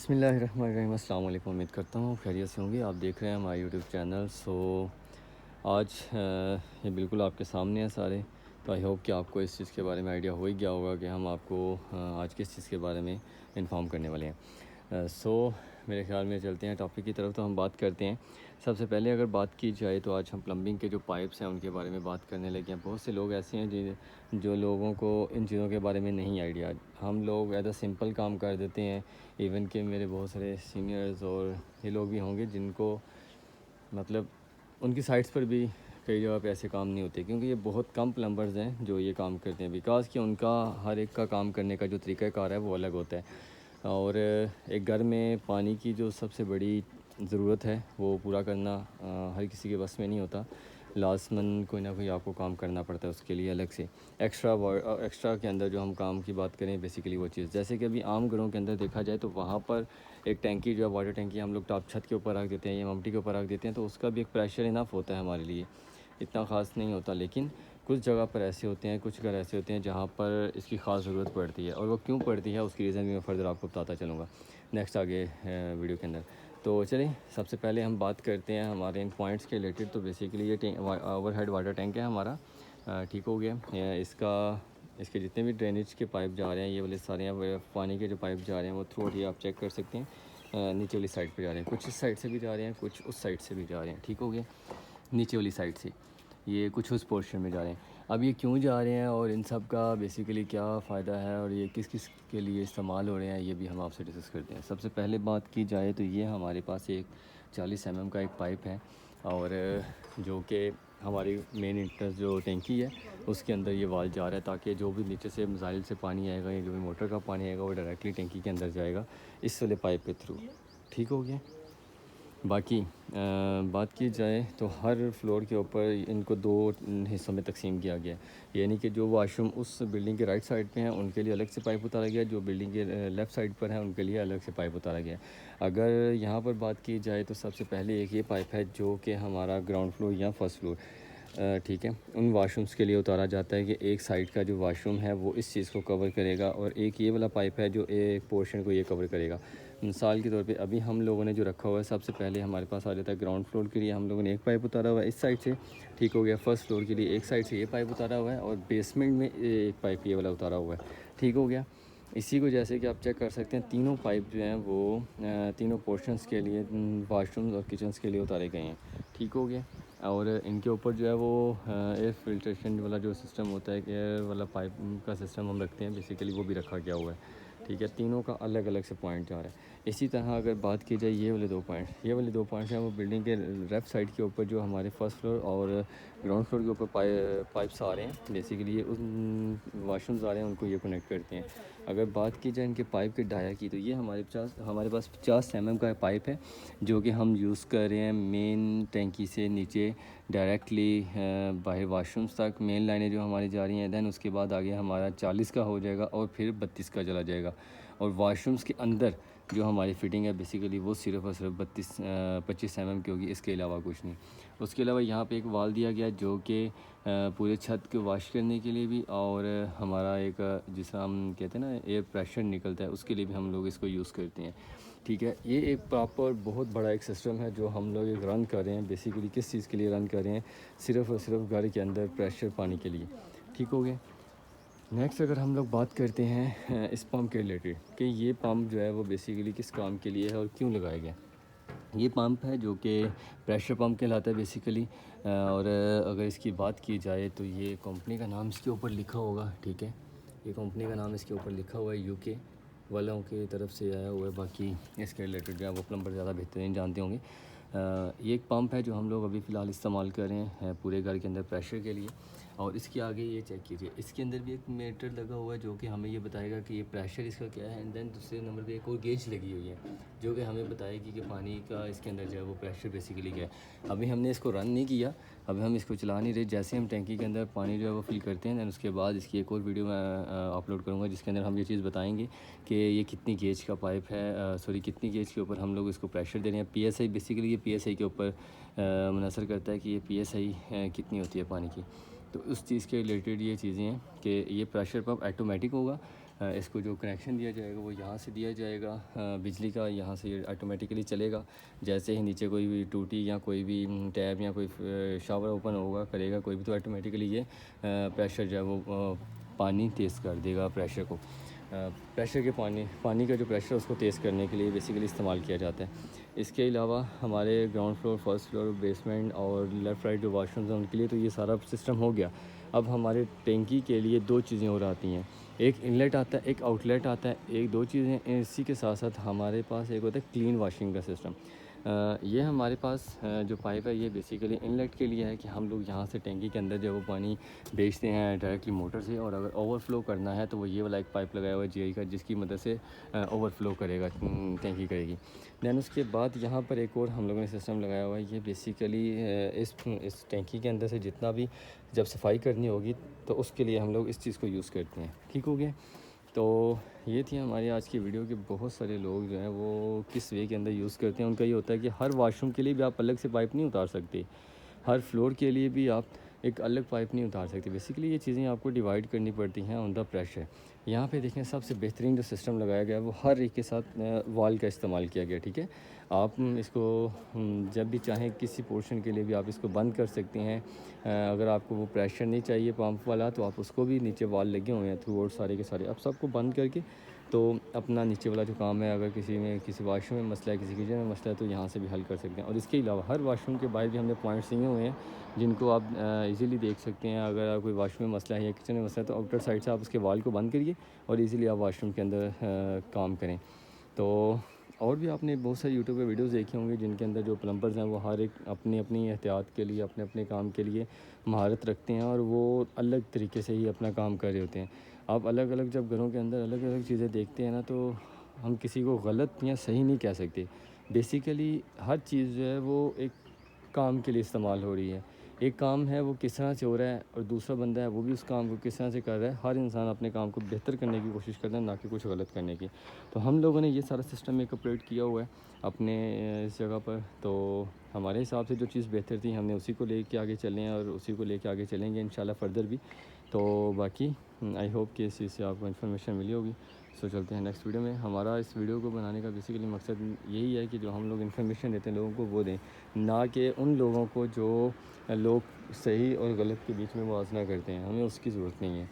बिस्मिल्लाहिर्रहमानिर्रहीम। अस्सलाम वालेकुम। उम्मीद करता हूँ खैरियत से होंगे। आप देख रहे हैं हमारा यूट्यूब चैनल। आज ये बिल्कुल आपके सामने है सारे। तो आई होप कि आपको इस चीज़ के बारे में आइडिया हो ही गया होगा कि हम आपको आज किस चीज़ के बारे में इन्फॉर्म करने वाले हैं। मेरे ख्याल में चलते हैं टॉपिक की तरफ। तो हम बात करते हैं। सबसे पहले अगर बात की जाए तो आज हम प्लम्बिंग के जो पाइप्स हैं उनके बारे में बात करने लगे हैं। बहुत से लोग ऐसे हैं जो लोगों को इन चीज़ों के बारे में नहीं आइडिया। हम लोग एज सिंपल काम कर देते हैं। इवन कि मेरे बहुत सारे सीनियर्स और ये लोग भी होंगे जिनको मतलब उनकी साइट्स पर भी कई जगह पे ऐसे काम नहीं होते, क्योंकि ये बहुत कम प्लम्बर्स हैं जो ये काम करते हैं। बिकॉज़ कि उनका हर एक का काम करने का जो तरीक़ाकार है वो अलग होता है। और एक घर में पानी की जो सबसे बड़ी ज़रूरत है वो पूरा करना हर किसी के बस में नहीं होता। लाज़मन कोई ना कोई आपको काम करना पड़ता है उसके लिए अलग से। एक्स्ट्रा के अंदर जो हम काम की बात करें बेसिकली वो चीज़, जैसे कि अभी आम घरों के अंदर देखा जाए तो वहाँ पर एक टैंकी जो है वाटर टैंकी हम लोग टॉप छत के ऊपर रख देते हैं या ममटी के ऊपर रख देते हैं, तो उसका भी एक प्रेशर इनफ होता है हमारे लिए, इतना ख़ास नहीं होता। लेकिन कुछ जगह पर ऐसे होते हैं, कुछ घर ऐसे होते हैं जहाँ पर इसकी ख़ास ज़रूरत पड़ती है। और वो क्यों पड़ती है उसकी रीज़न भी मैं फर्दर आपको बताता चलूँगा नेक्स्ट आगे वीडियो के अंदर। तो चलिए सबसे पहले हम बात करते हैं हमारे इन पॉइंट्स के रिलेटेड। तो बेसिकली ये ओवरहेड वाटर टैंक है हमारा। ठीक हो गया। इसके जितने भी ड्रेनेज के पाइप जा रहे हैं ये वाले सारे हैं, पानी के जो पाइप जा रहे हैं वो थ्रू ये आप चेक कर सकते हैं। नीचे वाली साइड पे जा रहे हैं, कुछ इस साइड से भी जा रहे हैं, कुछ उस साइड से भी जा रहे हैं। ठीक हो गया। नीचे वाली साइड से ये कुछ उस पोर्शन में जा रहे हैं। अब ये क्यों जा रहे हैं और इन सब का बेसिकली क्या फ़ायदा है और ये किस किस के लिए इस्तेमाल हो रहे हैं, ये भी हम आपसे डिस्कस करते हैं। सबसे पहले बात की जाए तो ये हमारे पास एक 40 mm का एक पाइप है, और जो कि हमारी मेन इंटरेस्ट जो टैंकी है उसके अंदर ये वाल जा रहा है, ताकि जो भी नीचे से मिसाइल से पानी आएगा या जो भी मोटर का पानी आएगा वो डायरेक्टली टैंकी के अंदर जाएगा इस वाले पाइप के थ्रू। ठीक हो गया। बाकी बात की जाए तो हर फ्लोर के ऊपर इनको 2 हिस्सों में तकसीम किया गया है। यानी कि जो वाशरूम उस बिल्डिंग के राइट साइड पे हैं उनके लिए अलग से पाइप उतारा गया है, जो बिल्डिंग के लेफ़्ट साइड पर हैं उनके लिए अलग से पाइप उतारा गया है। अगर यहाँ पर बात की जाए तो सबसे पहले एक ये पाइप है जो कि हमारा ग्राउंड फ्लोर या फर्स्ट फ्लोर ठीक है उन वाशरूम्स के लिए उतारा जाता है कि एक साइड का जो वाशरूम है वो इस चीज़ को कवर करेगा, और एक ये वाला पाइप है जो एक पोर्शन को ये कवर करेगा। मिसाल के तौर पे अभी हम लोगों ने जो रखा हुआ है, सबसे पहले हमारे पास आ जाता है ग्राउंड फ्लोर के लिए हम लोगों ने एक पाइप उतारा हुआ है इस साइड से। ठीक हो गया। फर्स्ट फ्लोर के लिए एक साइड से ये पाइप उतारा हुआ है, और बेसमेंट में एक पाइप ये वाला उतारा हुआ है। ठीक हो गया। इसी को जैसे कि आप चेक कर सकते हैं तीनों पाइप जो हैं वो तीनों पोर्शंस के लिए वाशरूम्स और किचन्स के लिए उतारे गए हैं। ठीक हो गया। और इनके ऊपर जो है वो एयर फिल्ट्रेशन वाला जो सिस्टम होता है कि एयर वाला पाइप का सिस्टम हम रखते हैं, बेसिकली वो भी रखा गया हुआ है। ठीक है। तीनों का अलग अलग से पॉइंट जा रहा है। इसी तरह अगर बात की जाए ये वाले 2 पॉइंट्स हैं वो बिल्डिंग के लेफ़्ट साइड के ऊपर जो हमारे फर्स्ट फ्लोर और ग्राउंड फ्लोर के ऊपर पाइप्स आ रहे हैं, बेसिकली ये उन वाशरूम्स आ रहे हैं उनको ये कनेक्ट करते हैं। अगर बात की जाए इनके पाइप के डाया की तो ये हमारे पास 50 mm का पाइप है जो कि हम यूज़ कर रहे हैं मेन टैंकी से नीचे डायरेक्टली बाहर वाशरूम्स तक मेन लाइनें जो हमारी जा रही हैं। दैन उसके बाद आगे हमारा 40 का हो जाएगा और फिर 32 का चला जाएगा। और वाशरूम्स के अंदर जो हमारी फ़िटिंग है बेसिकली वो सिर्फ़ और सिर्फ 25 mm की होगी, इसके अलावा कुछ नहीं। उसके अलावा यहाँ पे एक वाल दिया गया जो कि पूरे छत को वॉश करने के लिए भी, और हमारा एक जिसे हम कहते हैं ना एयर प्रेशर निकलता है उसके लिए भी हम लोग इसको यूज़ करते हैं। ठीक है। ये एक प्रॉपर बहुत बड़ा एक सिस्टम है जो हम लोग एक रन कर रहे हैं। बेसिकली किस चीज़ के लिए रन कर रहे हैं? सिर्फ़ और सिर्फ घर के अंदर प्रेशर पानी के लिए। ठीक हो गया। नेक्स्ट अगर हम लोग बात करते हैं इस पंप के रिलेटेड कि ये पंप जो है वो बेसिकली किस काम के लिए है और क्यों लगाया गया। ये पंप है जो कि प्रेशर पंप कहलाता है बेसिकली। और अगर इसकी बात की जाए तो ये कंपनी का नाम इसके ऊपर लिखा होगा। ठीक है। ये कंपनी का नाम इसके ऊपर लिखा हुआ है, यूके वालों की तरफ से आया हुआ है। बाकी इसके रिलेटेड जो है वो प्लम्बर ज़्यादा बेहतरीन जानते होंगे। ये एक पंप है जो हम लोग अभी फ़िलहाल इस्तेमाल कर रहे हैं पूरे घर के अंदर प्रेशर के लिए। और इसके आगे ये चेक कीजिए, इसके अंदर भी एक मीटर लगा हुआ है जो कि हमें ये बताएगा कि ये प्रेशर इसका क्या है। एंड देन दूसरे नंबर पे एक और गेज लगी हुई है जो कि हमें बताएगी कि पानी का इसके अंदर जो है वो प्रेशर बेसिकली क्या है। अभी हमने इसको रन नहीं किया, अभी हम इसको चला नहीं रहे। जैसे हम टैंकी के अंदर पानी जो है वो फिल करते हैं दैन उसके बाद इसकी एक और वीडियो मैं अपलोड करूँगा जिसके अंदर हम ये चीज़ बताएंगे कि ये कितनी गेज का पाइप है, कितनी गेज के ऊपर हम लोग इसको प्रेशर दे रहे हैं। पीएसआई बेसिकली ये पीएसआई के ऊपर मुनसर करता है कि ये पीएसआई कितनी होती है पानी की। तो उस चीज़ के रिलेटेड ये चीज़ें हैं कि ये प्रेशर पंप ऑटोमेटिक होगा। इसको जो कनेक्शन दिया जाएगा वो यहाँ से दिया जाएगा बिजली का, यहाँ से ये ऑटोमेटिकली चलेगा। जैसे ही नीचे कोई भी टूटी या कोई भी टैब या कोई शावर ओपन होगा करेगा कोई भी, तो ऑटोमेटिकली ये प्रेशर जो है वो पानी तेज़ कर देगा। प्रेशर को प्रेशर के पानी का जो प्रेशर उसको तेज़ करने के लिए बेसिकली इस्तेमाल किया जाता है। इसके अलावा हमारे ground floor, first floor, basement और लेफ़्ट राइट जो वाशरूम्स हैं उनके लिए तो ये सारा सिस्टम हो गया। अब हमारे टैंकी के लिए दो चीज़ें और आती हैं, एक इनलेट आता है, एक आउटलेट आता है। एक दो चीज़ें इसी के साथ साथ हमारे पास एक होता है क्लीन वाशिंग का सिस्टम। ये हमारे पास जो पाइप है ये बेसिकली इनलेट के लिए है कि हम लोग यहाँ से टैंकी के अंदर जो वो पानी भेजते हैं डायरेक्टली मोटर से, और अगर ओवरफ्लो करना है तो वो ये वाला एक पाइप लगाया हुआ है जीआई का, जिसकी मदद से ओवरफ्लो करेगा, टैंकी करेगी। दैन उसके बाद यहाँ पर एक और हम लोगों ने सिस्टम लगाया हुआ है। ये बेसिकली इस टैंकी के अंदर से जितना भी जब सफाई करनी होगी तो उसके लिए हम लोग इस चीज़ को यूज़ करते हैं। ठीक हो गया। तो ये थी हमारी आज की वीडियो कि बहुत सारे लोग जो हैं वो किस वे के अंदर यूज़ करते हैं। उनका ये होता है कि हर वॉशरूम के लिए भी आप अलग से पाइप नहीं उतार सकते, हर फ्लोर के लिए भी आप एक अलग पाइप नहीं उतार सकते। बेसिकली ये चीज़ें आपको डिवाइड करनी पड़ती हैं ऑन द प्रेशर। यहाँ पे देखें सबसे बेहतरीन जो सिस्टम लगाया गया है वो हर एक के साथ वॉल का इस्तेमाल किया गया। ठीक है, आप इसको जब भी चाहें किसी पोर्शन के लिए भी आप इसको बंद कर सकते हैं। अगर आपको वो प्रेशर नहीं चाहिए पंप वाला तो आप उसको भी, नीचे वॉल लगे हुए हैं थ्रू आउट सारे के सारे, आप सबको बंद करके तो अपना नीचे वाला जो काम है, अगर किसी में किसी वाशरूम में मसला है, किसी किचन में मसला है, तो यहाँ से भी हल कर सकते हैं। और इसके अलावा हर वाशरूम के बाहर भी हमने पॉइंट्स दिए हुए हैं जिनको आप इजीली देख सकते हैं। अगर कोई वाशरूम में मसला है या किचन में मसला है तो आउटर साइड से आप उसके वॉल को बंद करिए और इजीली आप वाशरूम के अंदर काम करें। तो और भी आपने बहुत सारी यूट्यूब पे वीडियोस देखे होंगे जिनके अंदर जो प्लम्बर्स हैं वो हर एक अपनी अपनी एहतियात के लिए, अपने अपने काम के लिए महारत रखते हैं और वो अलग तरीके से ही अपना काम कर रहे होते हैं। आप अलग अलग जब घरों के अंदर अलग अलग चीज़ें देखते हैं ना, तो हम किसी को गलत या सही नहीं कह सकते। बेसिकली हर चीज़ जो है वो एक काम के लिए इस्तेमाल हो रही है। एक काम है वो किस तरह से हो रहा है और दूसरा बंदा है वो भी उस काम को किस तरह से कर रहा है। हर इंसान अपने काम को बेहतर करने की कोशिश करता है, ना कि कुछ गलत करने की। तो हम लोगों ने ये सारा सिस्टम एक अपडेट किया हुआ है अपने इस जगह पर। तो हमारे हिसाब से जो चीज़ बेहतर थी हमने उसी को लेके आगे चले हैं और उसी को लेके आगे चलेंगे इंशाल्लाह फ़र्दर भी। तो बाकी आई होप कि इस चीज़ से आपको इन्फॉर्मेशन मिली होगी। सो चलते हैं नेक्स्ट वीडियो में। हमारा इस वीडियो को बनाने का बेसिकली मकसद यही है कि जो हम लोग इन्फॉर्मेशन देते हैं लोगों को वो दें, ना कि उन लोगों को जो लोग सही और गलत के बीच में मुआवजा करते हैं। हमें उसकी ज़रूरत नहीं है।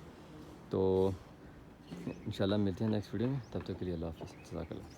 तो इंशाल्लाह मिलते हैं नेक्स्ट वीडियो में, तब तक के लिए अल्लाह हाफ़िज़। जज़ाकल्लाह।